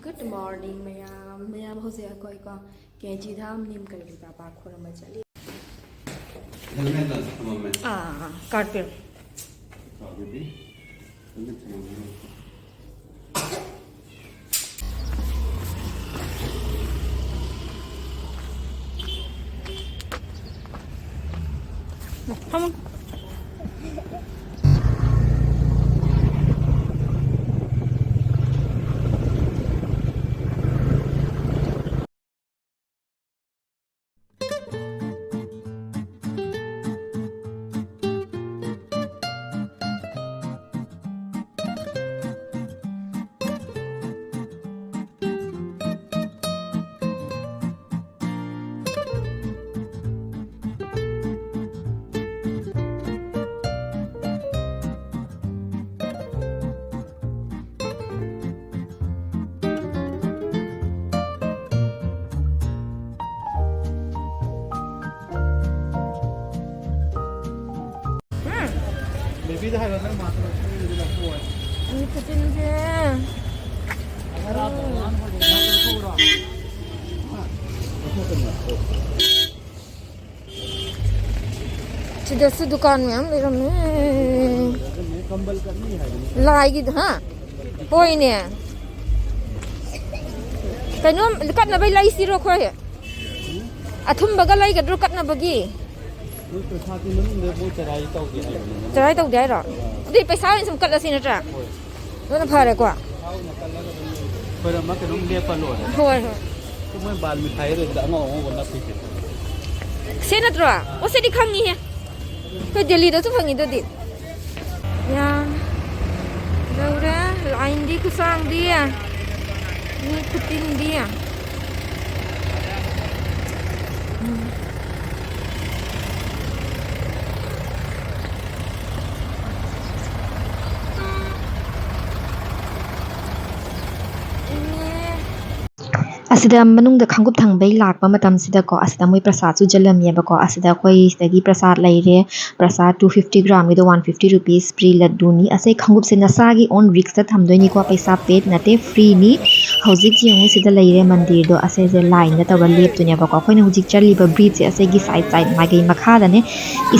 Good morning, Mayam. Mayam, Jose, Akoiko, Kanchi Dham, Neem, Karoli, Papa, Kuramachali. Carpet. Come on. Maybe the higher than Martha. You put in here. Today, the dukan में हम लेकर में कंबल करनी है लाएगी हाँ कोई नहीं कहीं कट ना भाई लाई सिरो खोए अथुम बगल लाई कट रो कट ना बगी चराई तो दे रहा दिल पैसा इन सब कट लसी ना ट्रा वो ना फारे क्या पर हम के नोम ले पलो है होय तो मैं बाल मिठाई रे अंगो अंगो ना पीछे से ना ट्रा वो से दिखांग नहीं है तो दिल्ली तो फंगी तो दिल या लौरा line the कुसांग the ni putin dia asida manungda khanggup thangbai lakpa matam sida ko asida moi prasad su jalami ba ko asida koi stagi prasad laire prasad 250 gram ido 150 rupees free laddu ni ase khanggup se nasa gi on risk ta thamdoi ni ko paisa paid nate free ni hojik jengu sida laire mandir do ase je line na tawa lep tu ne ba ko khoi na hojik chali ba bridge ase gi side side ma gi makha da ne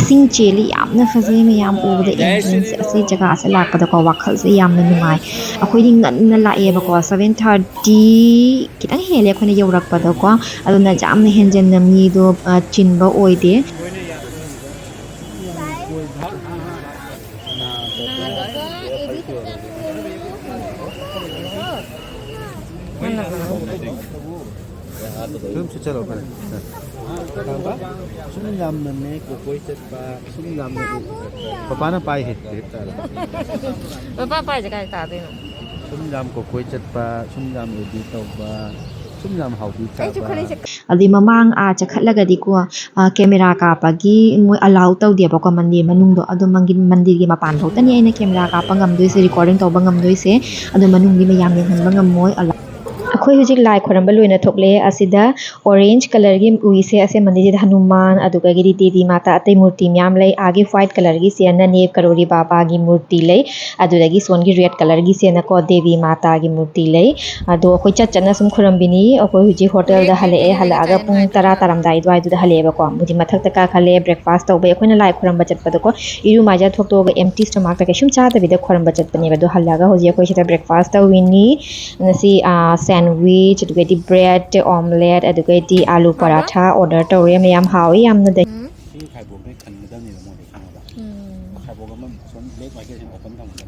ising cheli yamna faze me yam over the entrance ase jaga ase lakpa da ko wakhal se yamna numai akhoi ding na la e ba ko 7:30 kitang hele khoi na yorak pa da ko aduna jamna henjen na mi do chinba oide तुम से चलो पर सुन जाम में कोई चटपा सुन जाम में पापा ना पाई है पापा पाई जगह ता दे सुन जाम को कोई चटपा सुन जाम उदी तौबा सुन जाम हाउदी adi mamang a chakhatlagadi ko camera kapagi moi allow tawde ba ko mandir manung do adu mangin mandir gi mapan thotani aina camera kapangam doise recording tawba ngam doise adu manung gi mayam ne hanba ngam moi अखोई हुजिक लाई खोरंबा लोइना थोकले असिदा orange colour की उइसे असे मंदिर हनुमान अदुगा गिरी देवी माता अतै मूर्ति ma'am लै आगे white colour की सेना नेब करोरी बाबा की मूर्ति लै अदुदगी सोन की रेड कलर की सेना को देवी माता की मूर्ति लै अदो अखोई चचना सुम खोरंबिनी अखोई हुजिक होटल दा हले हलागा पुंग 10 तारमदाई द्वाई दुदा हलेबा को मुजि मथक तका खले ब्रेकफास्ट तौबे अखोइना लाई खोरंबा चटपद को इरु माजा थोकतोगा एम्प्टी स्टमक तक शुम चादा बिदा खोरंबा चटपनी बदो हलागा हुजि अखोई छिता ब्रेकफास्ट तौविनी नसी sandwich adugadi bread omelette adugadi aloo paratha order tawre mayam hawi yamna dai khai bo me khan da ni mo de khang ba khai bo ma son leg ma ke open thang da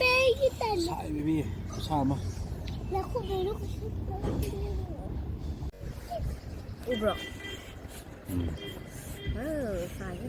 baby tan sai baby sa ma la khu be lu ubro fine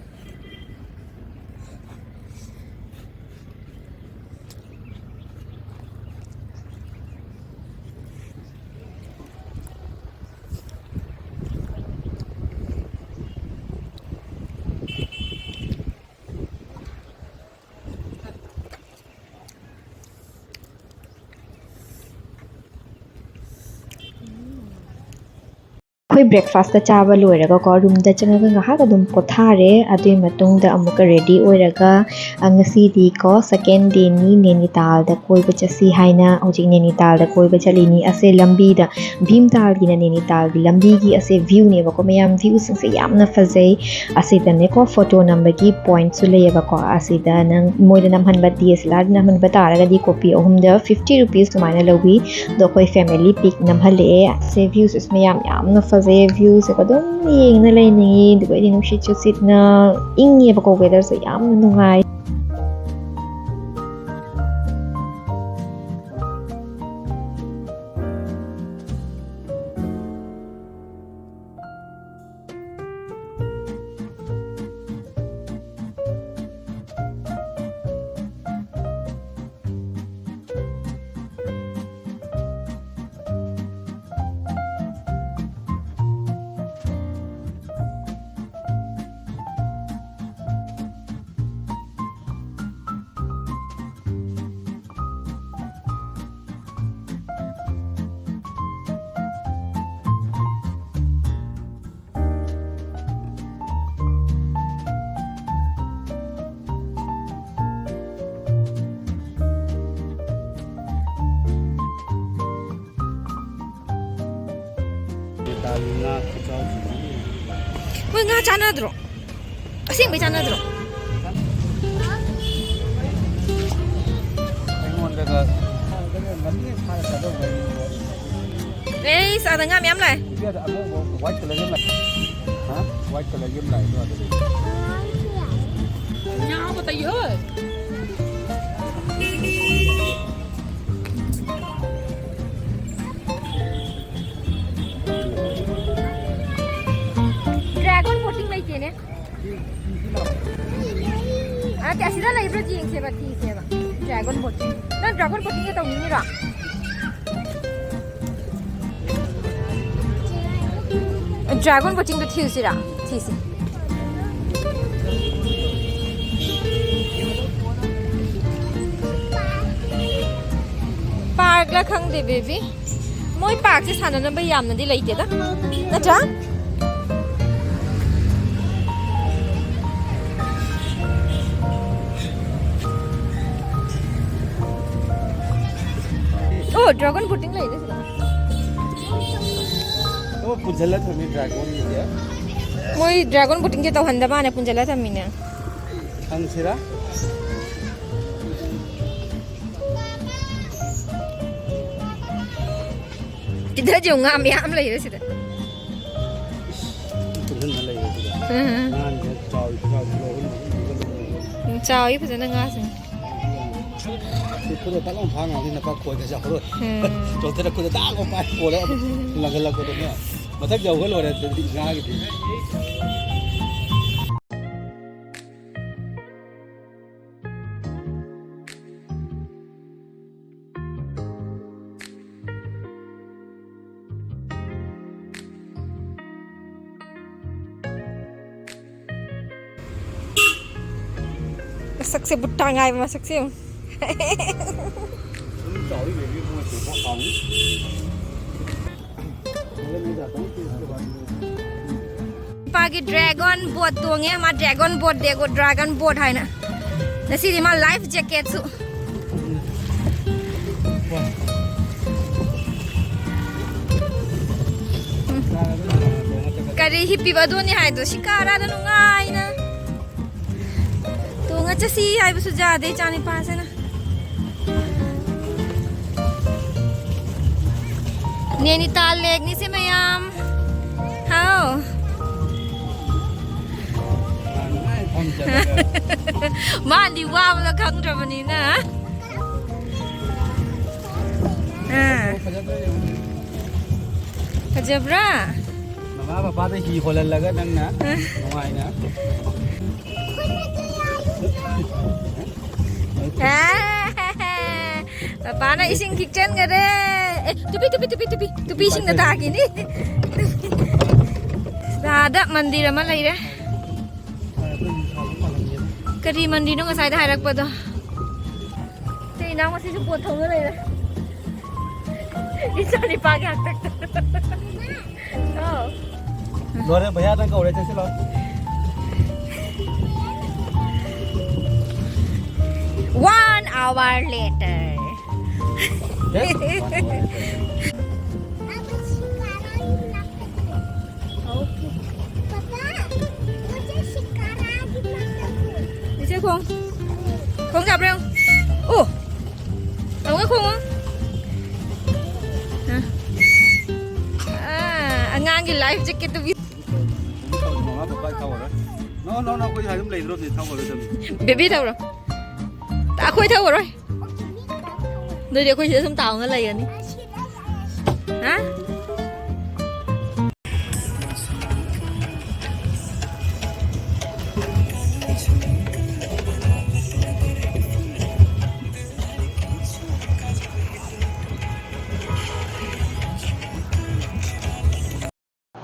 ꯑꯩꯈꯣꯏ breakfast ꯆꯥꯕ ꯂꯣꯏꯔꯒꯀꯣ ꯔꯨꯝꯗ ꯆꯪꯉꯒ ꯉꯥꯏꯍꯥꯛ ꯑꯗꯨꯝ ꯄꯣꯊꯥꯔꯦ ꯑꯗꯨꯒꯤ ꯃꯇꯨꯡꯗ ꯑꯃꯨꯛꯀ ready ꯑꯣꯏꯔꯒ ꯉꯁꯤꯗꯤꯀꯣ ꯁꯦꯀꯦꯟ ꯗꯦꯅꯤ ꯅꯦꯅꯤꯇꯥꯜꯗ ꯀꯣꯏꯕ ꯆꯠꯁꯤ ꯍꯥꯏꯅ ꯍꯧꯖꯤꯛ ꯅꯦꯅꯤꯇꯥꯜꯗ ꯀꯣꯏꯕ ꯆꯠꯂꯤꯅꯤ ꯑꯁꯦ ꯂꯝꯕꯤꯗ ꯚꯤꯝꯇꯥꯜꯒꯤꯅ ꯅꯦꯅꯤꯇꯥꯜꯒꯤ ꯂꯝꯕꯤꯒꯤ ꯑꯁꯦ ꯚ꯭ꯌꯨꯅꯦꯕꯀꯣ ꯃꯌꯥꯝ ꯚ꯭ꯌꯨꯁꯤꯡꯁꯦ ꯌꯥꯝꯅ ꯐꯖꯩ ꯑꯁꯤꯗꯅꯦꯀꯣ ꯐꯣꯇꯣ ꯅꯝꯕꯒꯤ ꯄꯣꯏꯟꯠꯁꯨ ꯂꯩꯌꯦꯕꯀꯣ ꯑꯁꯤꯗ ꯅꯪ ꯃꯣꯏꯗ ꯅꯝꯍꯟꯕ DSLR ꯅꯝꯍꯟꯕ ꯇꯥꯔꯒꯗꯤ ꯀꯣꯄꯤ 3ꯗ 50 rupees ꯁꯨꯃꯥꯏꯅ ꯂꯧꯕꯤ ꯑꯗꯣ ꯑꯩꯈꯣꯏ ꯐꯦꯃꯤꯂꯤ ꯄꯤꯛ ꯅꯝꯍꯜꯂꯛꯑꯦ ꯑꯁꯦ ꯚ꯭ꯌꯨꯁꯦ ꯃꯌꯥꯝ ꯌꯥꯝꯅ ꯐꯖꯩ ꯚ꯭ꯌꯨꯁꯦ ꯑꯗꯨꯝ ꯌꯦꯡꯅ ꯂꯩꯅꯤꯡꯉꯤ ꯑꯗꯨꯒ ꯑꯩꯗꯤ ꯅꯨꯡꯁꯤꯠꯁꯨ ꯁꯤꯠꯅ ꯏꯪꯉꯦꯕꯀꯣ ꯋꯦꯗꯔꯁꯦ ꯌꯥꯝꯅ ꯅꯨꯡꯉꯥꯏ ꯃꯣꯏ ꯉꯥ ꯆꯥꯟꯅꯗ꯭ꯔꯣ ꯑꯁꯦꯡꯕꯩ ꯆꯥꯟꯅꯗ꯭ꯔꯣ ꯑꯩꯉꯣꯟꯗꯒ ꯑꯦꯁ ꯑꯗ ꯉꯥ ꯃꯌꯥꯝ ꯂꯥꯛꯑꯦ white color game like white color game like no other nhau mà tây ơi dragon boating này chị nè à cái gì đó là ibro gì xe bà thì xe bà dragon boating nó dragon boating cái tàu như đó dragon boating cái thiêu gì đó thì gì park là không để baby mỗi park sẽ sản nó bây giờ nó đi lấy tiền đó nó chả oh dragon boating lấy đấy oh punjala thami dragon ya mỗi dragon boating cái tàu hành đá này punjala thami nè ang sira इधर जो ngam yam lai ra sida punjala lai nan je chao chao yi phajana nga sin ko ta long phang ang ni na pa khoi ka ja ro to ta ko ta lo pa ko la la ko ne mathak jau ga lo re nga gi masak se butta ngai masak se pagi dragon boat tuangnya ma dragon boat dego dragon boat hai na nasi di ma life jacket su kari hippi badu ni hai do shikara da nungai na tunga chasi hai bu su ja de chani paase na Nainital lake ni se mayam how mandi wow la khang rabani na kajabra mama papa ta hi kholan laga nang na ngai na papa na ising kitchen ga de tupi ising na ta ki ni sada mandir ama lai re kari mandir no ngasai da hairak pa do te na ma si su pot thong ga lai re इच्छा नहीं पाके हक तक लोरे भैया तक कौड़े चल लो 1 hour later अब शिकारा ही okay पापा मुझे शिकारा ही इसे खोंग खोंगจับเร็วโอ้เอาไงखोंग angang cái life jacket tu nó có hai tấm lì rồi thì thâu vào rồi baby thâu rồi đã khôi thâu rồi nơi đây khôi sẽ xong tàu cái này đi hả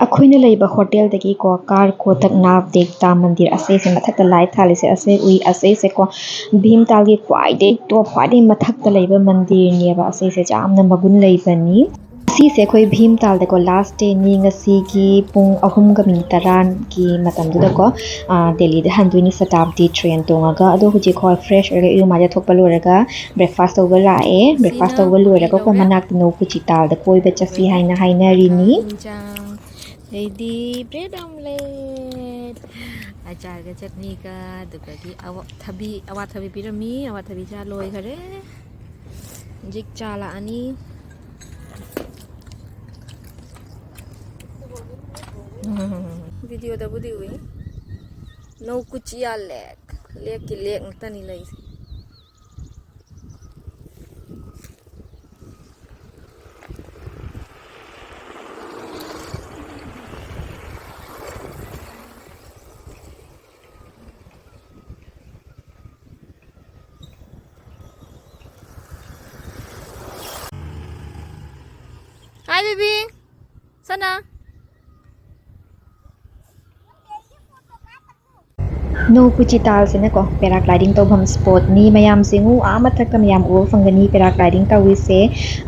अखोइना लेबा hotel दगी को car को तक नाव देखता मंदिर असे से मथक light थाले से असे उई असे से को भीमताल की क्वाइडे तो क्वाइडे मथक लेबा मंदिर नेबा असे से जामना मगुन लेबनी सी से कोई भीमताल दे को लास्ट डे नि ngasi की पुंग अहुम गमी तरान की मतम दुदा को दिल्ली दे हंदुनी शताब्दी ट्रेन तोंगा अदो हुजी को फ्रेश ओरे इउ माजे थोकपा लोरगा ब्रेकफास्ट ओवर लाए ब्रेकफास्ट ओवर लोरगा को मनाक नौकुचिताल दे कोई बचसी हाइना हाइना Rini Lady bread omelette acar ka chutney ka duka ki awat thabi pirami awat thabi cha loi khare jik chala ani video da budi hui Naukuchiatal lek ki lek tani lai Hi baby, sana. Naukuchital se na ko paragliding to bam spot ni mayam singu amathak kam yam o fangani paragliding tawi se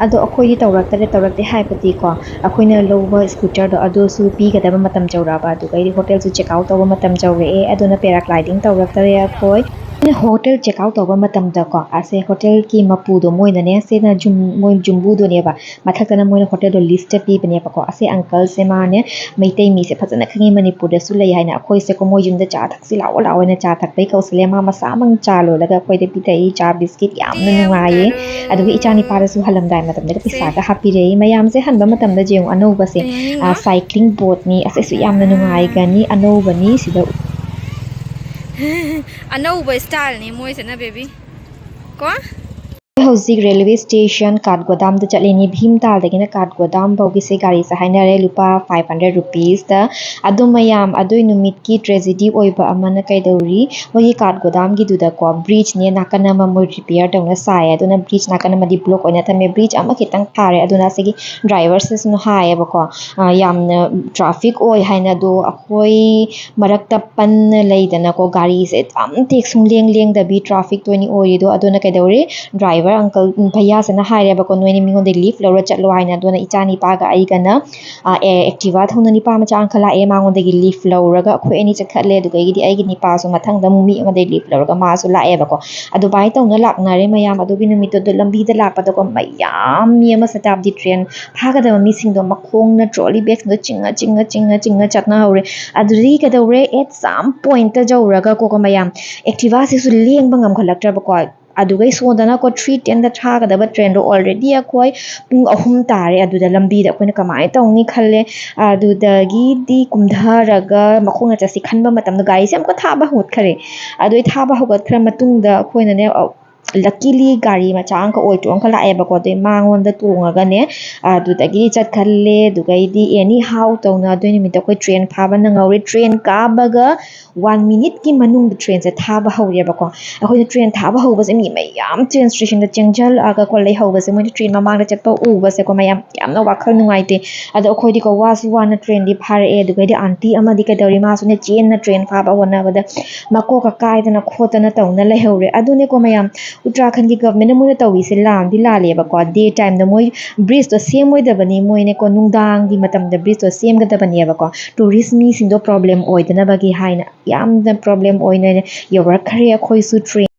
ado akhoi di tawrak te haipati ko akhoina lowa scooter do ado su pi ga da matam chawra ba du kai hotel su check out to matam chawre e ado na paragliding tawrak tare akhoi hotel check out over matam da ko ase hotel ki mapu do moi na ne se na moi jumbu do ne ba mathak na moi hotel do list pi bane ba ko ase uncle se ma ne meitai mi se phajana khangi manipur da su lai haina akhoi se ko moi jum da cha thak si law law na cha thak pai ko se ma ma sa mang cha lo la ga khoi de pi tai cha biscuit yam na nungai ye adu ichani pa da su halam dai matam da pisa ga happy re mayam se han ba matam da jeung anou ba se cycling boat ni ase su yam na nungai ga ni anou ba ni sida anauba style ni moi se na baby ko Houzik railway station Katgodam da chalini Bhimtal dagina Katgodam baugi se gari sa hainare lupa 500 rupees da adumayam adui numit ki tragedy oiba amana kaidori mogi Katgodam gi duda ko bridge ne nakana ma mo repair dawna sai aduna bridge nakana ma di block oina thame bridge ama kitang thare aduna segi driver se sunu hae ba ko yamna traffic oi haina do akhoi marakta pan leidana ko gari se am tek sung leng leng da bi traffic to ni oi do aduna kaidori driver uncle bhaiya sana haire ba ko noini mingon de leave lora chatlo haina dona ichani pa ga ai kana activa thona ni pa ma chang khala e mangon de leave lora ga khoi ani chakhatle du ga gi ai gi ni pa so mathang da mumi ma de leave lora ga ma so la e ba ko adu bai taw na lak na re mayam adu gi numit do lambi da lak pa do ko mayam mi ma setup di train pha ga da mi sing do makhong na trolley bags do chinga chatna hore adu ri ka do re at some point ta jaw ra ga ko mayam activa se su leng bangam khalak tra ba ko adugai sodana ko 310 da thaga da train do already akhoi pung ahum tare aduda lambi da koina kamai tawni khalle adudagi di kumdharaga makhonga chasi khanba matam da gari sem ko thaba hot khare adoi thaba hogat khra matung da khoina ne luckily gari ma chang ka oi tong khala e ba ko de mangon da tunga ga ne adudagi chat khalle dugai di any how tawna doi ni mi da koi train phaba na ngauri train ka baga 1 minute ki manung da train se thaba hawre ba ko akhoi na train thaba haw ba se mi mai yam train station da chengjal aga ko lei haw ba se moi train ma mang da chat pa u ba se ko mayam yam na wakhal nungai te ado akhoi di ko was one train di phare e dugai di aunty ama di ka dori ma su ne chain na train phaba wona ba da mako ka kai da na khota na tawna lei hawre adu ne ko mayam Uttarakhand ki government na muna tawi se lam di la le ba ko day time da moi bridge to same moi da bani moi ne ko nungdang gi matam da bridge to same ga da bani ba ko tourist mi sing do problem oi da na ba gi haina yam da problem oi ne yawar khare khoi su train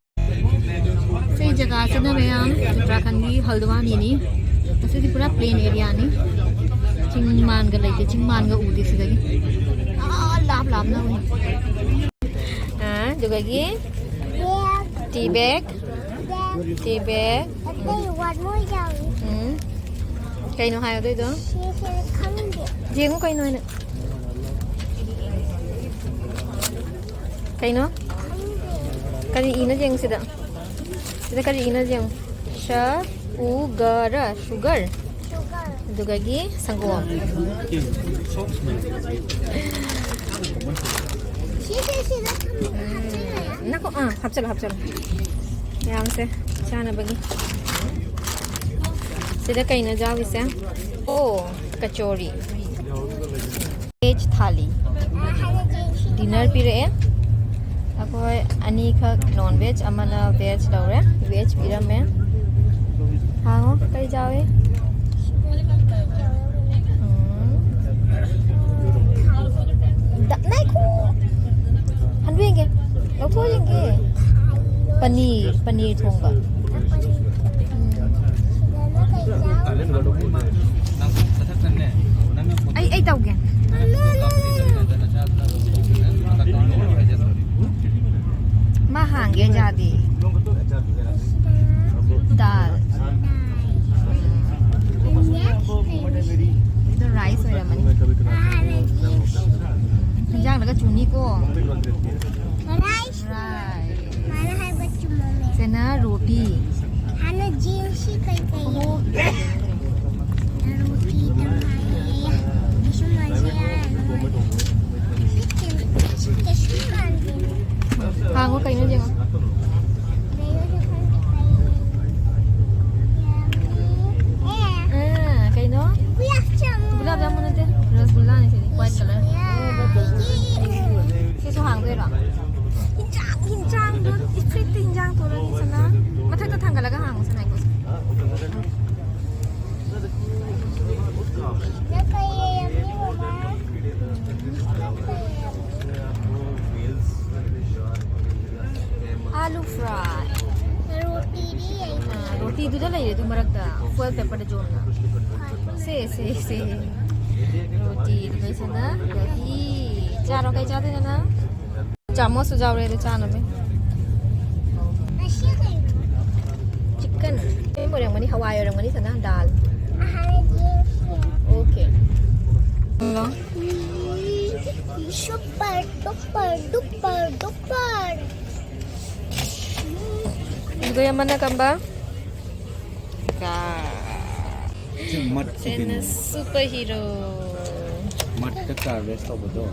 से जगह से ना मैं उत्तराखंड की हल्द्वानी नहीं ऐसे थी पूरा प्लेन एरिया नहीं चिंगमान का लेते चिंगमान का ऊटी से लगी लाभ लाभ ना हुई हाँ जो कहीं tea bag one more down. कहीं ना है तो इधर जेंगो कहीं ना है कहीं ना कहीं इना जेंग से दा Kita kali ini aja yang sugar, itu lagi sanggup. Nak kok hapcal. Ya amse, cana bagi. Sudah kain aja bisa. Oh, kachori. Veg thali. Dinner pire. Aku ani ka non veg amana veg daure veg pira me ha ho kai jawe nai ko hanwenge lo ko yenge paneer thongga ai tau ge mahang ya jadi dal itu rice ya man jangan dekat cuni ko Rice. Mana hai baccu mame. sena roti Hana jeans hi kai kai. Roti tamai. Isu maja. hàng có canh nó gì không cây nó gulab jamun nanti rasgulla nih sini white color sesu hàng tuh ya hinjang tuh istri hinjang tuh di sana mata itu tanggal lagi hàng sana ikut आलू fry roti itu dah lah itu mereka fuel pepper jona se roti itu sana lagi cara kayak cara tu na jamu sujau itu cara ni chicken ini orang mana Hawaii orang mana sana dal okay super duper Itu yang mana kamba? mat Sena superhero. mat ka rest of the